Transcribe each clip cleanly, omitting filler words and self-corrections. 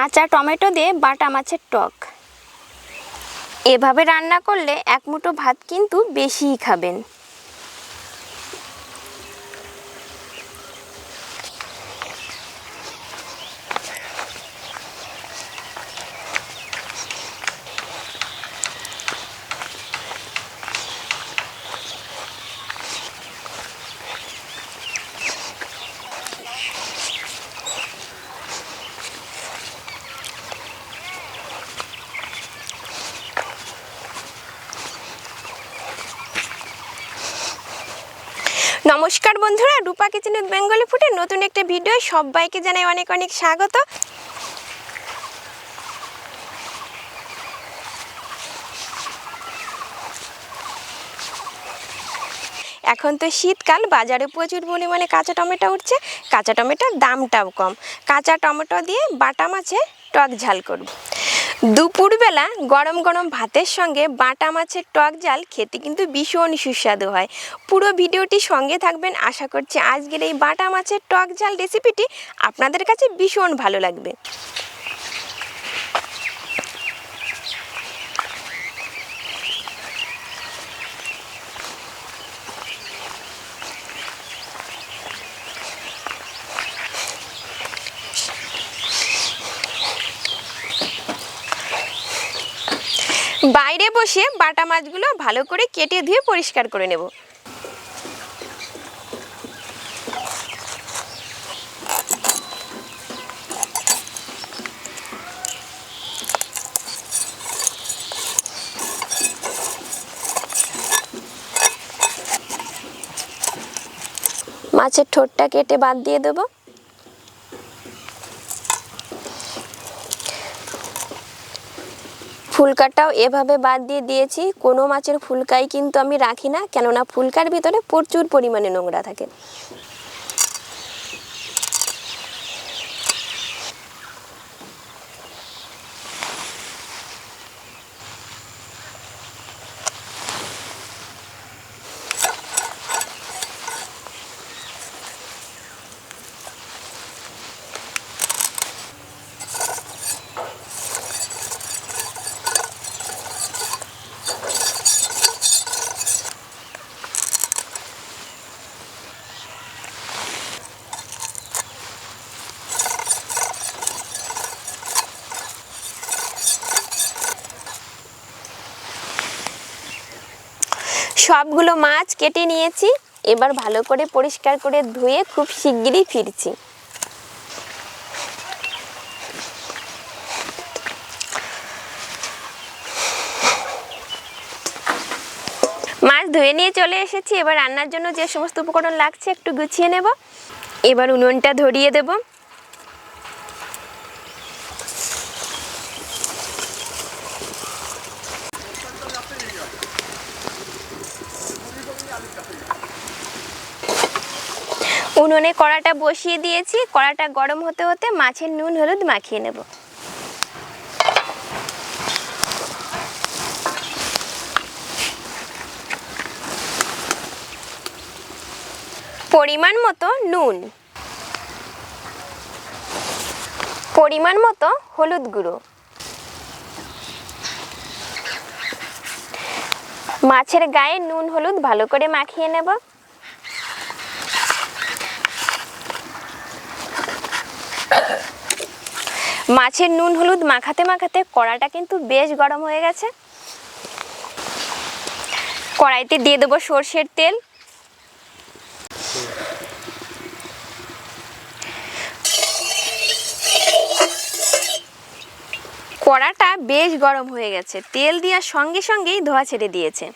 কাঁচা টমেটো দিয়ে বাটা মাছের টক। এভাবে রান্না করলে এক মুঠো ভাত কিন্তু বেশিই খাবেন। নমস্কার বন্ধুরা, রূপা কিচেন উইথ বেঙ্গলি ফুডের নতুন একটা ভিডিও সবাইকে জানাই অনেক অনেক স্বাগত। এখন তো শীতকাল, বাজারে প্রচুর পরিমাণে কাঁচা টমেটো উঠছে। কাঁচা টমেটোর দামটাও কম। কাঁচা টমেটো দিয়ে বাটা মাছের টক ঝাল করব। দুপুরবেলা গরম গরম ভাতের সঙ্গে বাটা মাছের টক ঝাল খেতে কিন্তু ভীষণ সুস্বাদু হয়। পুরো ভিডিওটি সঙ্গে থাকবেন, আশা করছি আজকের এই বাটা মাছের টক ঝাল রেসিপিটি আপনাদের কাছে ভীষণ ভালো লাগবে। বাইরে বসে বাটা মাছগুলো ভালো করে কেটে ধুয়ে পরিষ্কার করে নেব। মাছের ঠোঁটটা কেটে বাদ দিয়ে দেবো। ফুলকাটাও এভাবে বাদ দিয়ে দিয়েছি। কোনো মাছের ফুলকাই কিন্তু আমি রাখি না, কেননা ফুলকার ভিতরে প্রচুর পরিমাণে নোংরা থাকে। সবগুলো মাছ কেটে নিয়েছি। এবার ভালো করে পরিষ্কার করে ধুয়ে খুব শিগগিরই ফিরছি। মাছ ধুয়ে নিয়ে চলে এসেছি। এবার রান্নার জন্য যে সমস্ত উপকরণ লাগছে একটু গুছিয়ে নেব। এবার উনুনটা ধরিয়ে দেব। উনুনে কড়াটা বসিয়ে দিয়েছি। কড়াটা গরম হতে হতে মাছের নুন হলুদ মাখিয়ে নেব। পরিমাণ মতো নুন, পরিমাণ মতো হলুদ গুঁড়ো, মাছের গায়ে নুন হলুদ ভালো করে মাখিয়ে নেব। মাছের নুন হলুদ মাখাতে মাখাতে কড়াটা কিন্তু বেশ গরম হয়ে গেছে। কড়াইতে দিয়ে দেবো সর্ষের তেল। কড়াটা বেশ গরম হয়ে গেছে। তেল দেওয়ার সঙ্গে সঙ্গেই ধোঁয়া ছেড়ে দিয়েছে।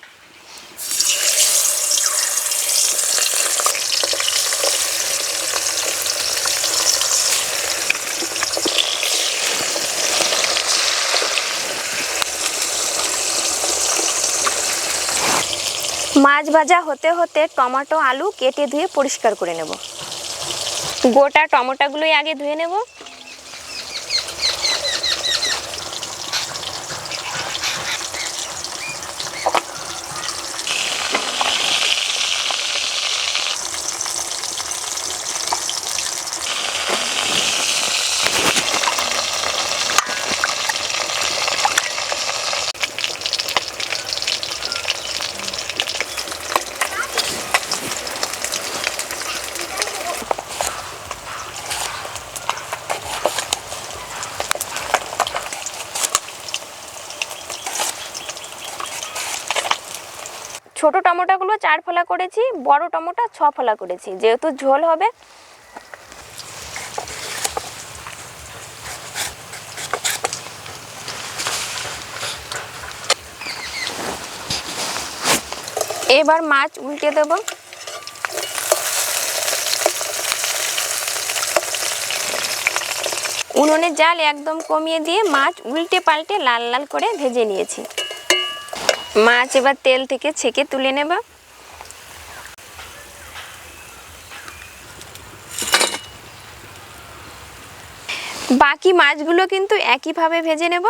মাছ ভাজা হতে হতে টমেটো আলু কেটে ধুয়ে পরিষ্কার করে নেব। গোটা টমেটোগুলোই আগে ধুয়ে নেব। ছোট টমেটোগুলো 4 ফলা করেছি, বড় টমেটো 6 ফলা করেছি, যেহেতু ঝোল হবে। এবার মাছ উল্টে দেব। উনুনের জাল একদম কমিয়ে দিয়ে মাছ উল্টে পাল্টে লাল লাল করে ভেজে নিয়েছি। মাছ এবার তেল থেকে ছেঁকে তুলে নেব। বাকি মাছগুলো কিন্তু একইভাবে ভেজে নেব।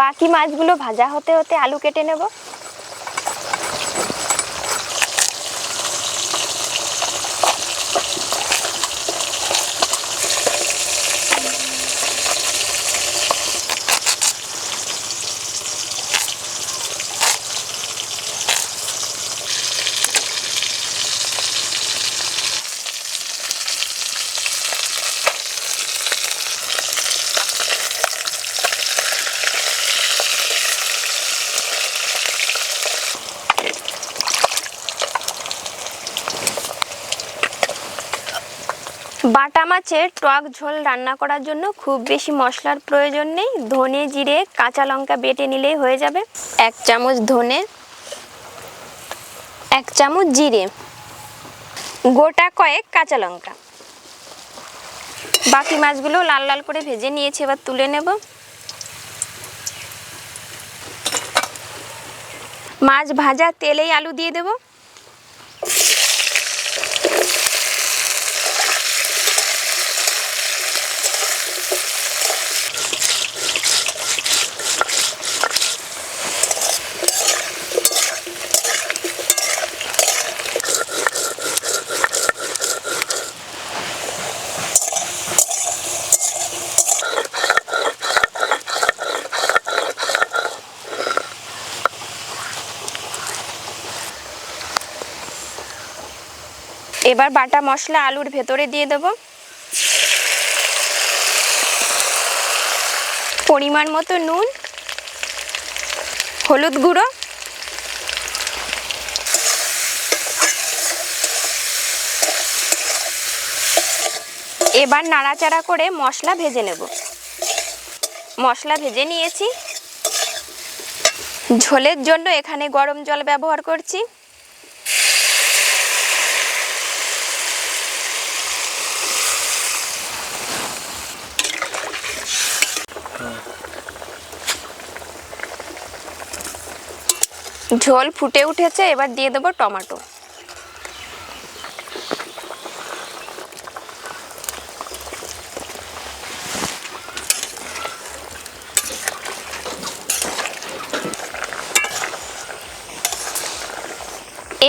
বাকি মাছগুলো ভাজা হতে হতে আলু কেটে নেব। বাটা মাছের টক ঝোল রান্না করার জন্য খুব বেশি মশলার প্রয়োজন নেই। ধনে, জিরে, কাঁচা লঙ্কা বেটে নিলেই হয়ে যাবে। 1 চামচ ধনে, 1 চামচ জিরে, গোটা কয়েক কাঁচা লঙ্কা। বাকি মাছগুলো লাল লাল করে ভেজে নিয়েছি, এবার তুলে নেব। মাছ ভাজা তেলেই আলু দিয়ে দেব। এবার বাটা মশলা আলুর ভেতরে দিয়ে দেব। পরিমাণ মতো নুন, হলুদ গুঁড়ো, এবার নাড়াচাড়া করে মশলা ভেজে নেব। মশলা ভেজে নিয়েছি। ঝোলের জন্য এখানে গরম জল ব্যবহার করছি। ঝোল ফুটে উঠেছে, এবার দিয়ে দেবো টমেটো।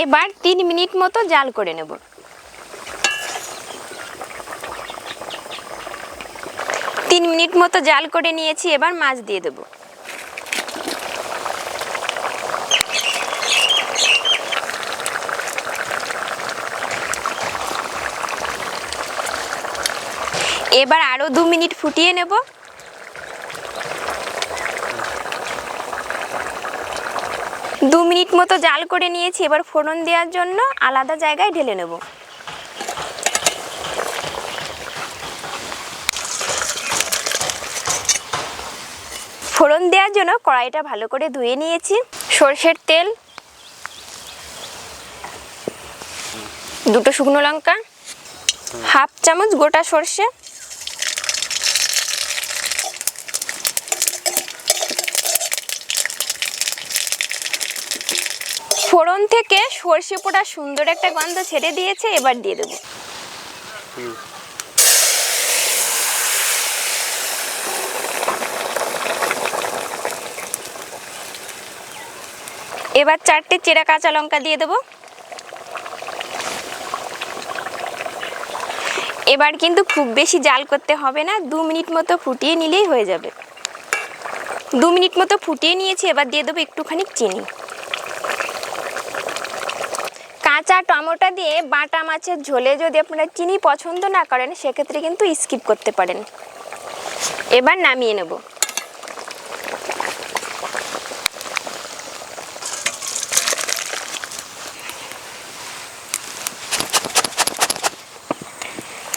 এবার 3 মিনিট মতো জাল করে নেব। 3 মিনিট মতো জাল করে নিয়েছি, এবার মাছ দিয়ে দেব। এবার আরো 2 মিনিট ফুটিয়ে নেব। দু মিনিট মতো জাল করে নিয়েছি, এবার ফোড়ন দেওয়ার জন্য আলাদা জায়গায় ঢেলে নেব। ফোড়ন দেওয়ার জন্য কড়াইটা ভালো করে ধুয়ে নিয়েছি। সরষের তেল, 2টো শুকনো লঙ্কা, 1/2 চামচ গোটা সরষে, ফোড়ন থেকে সরষে পোড়া সুন্দর একটা গন্ধ ছেড়ে দিয়েছে, এবার দিয়ে দেব। এবার 4টে চেরা কাঁচা লঙ্কা দিয়ে দেব। এবার কিন্তু খুব বেশি জাল করতে হবে না, 2 মিনিট মতো ফুটিয়ে নিলেই হয়ে যাবে। 2 মিনিট মতো ফুটিয়ে নিয়েছি, এবার দিয়ে দেবো একটুখানি চিনি। কাঁচা টমেটো দিয়ে বাটা মাছের ঝোলে যদি আপনারা চিনি পছন্দ না করেন সেক্ষেত্রে কিন্তু স্কিপ করতে পারেন। এবার নামিয়ে নেব।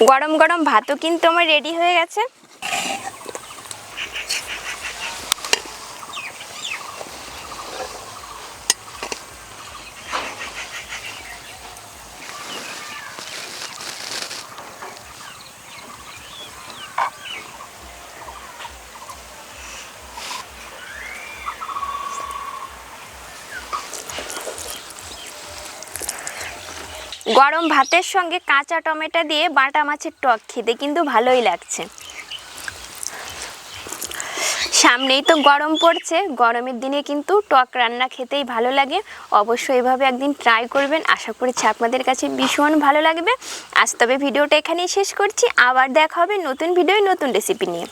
গরম গরম ভাতও কিন্তু আমার রেডি হয়ে গেছে। গরম ভাতের সঙ্গে কাঁচা টমেটো দিয়ে বাটা মাছের টক খেতে কিন্তু ভালোই লাগছে। সামনেই তো গরম পড়ছে, গরমের দিনে কিন্তু টক রান্না খেতেই ভালো লাগে। অবশ্যই এভাবে একদিন ট্রাই করবেন, আশা করছি আপনাদের কাছে ভীষণ ভালো লাগবে। আজ তবে ভিডিওটা এখানেই শেষ করছি, আবার দেখা হবে নতুন ভিডিও নতুন রেসিপি নিয়ে।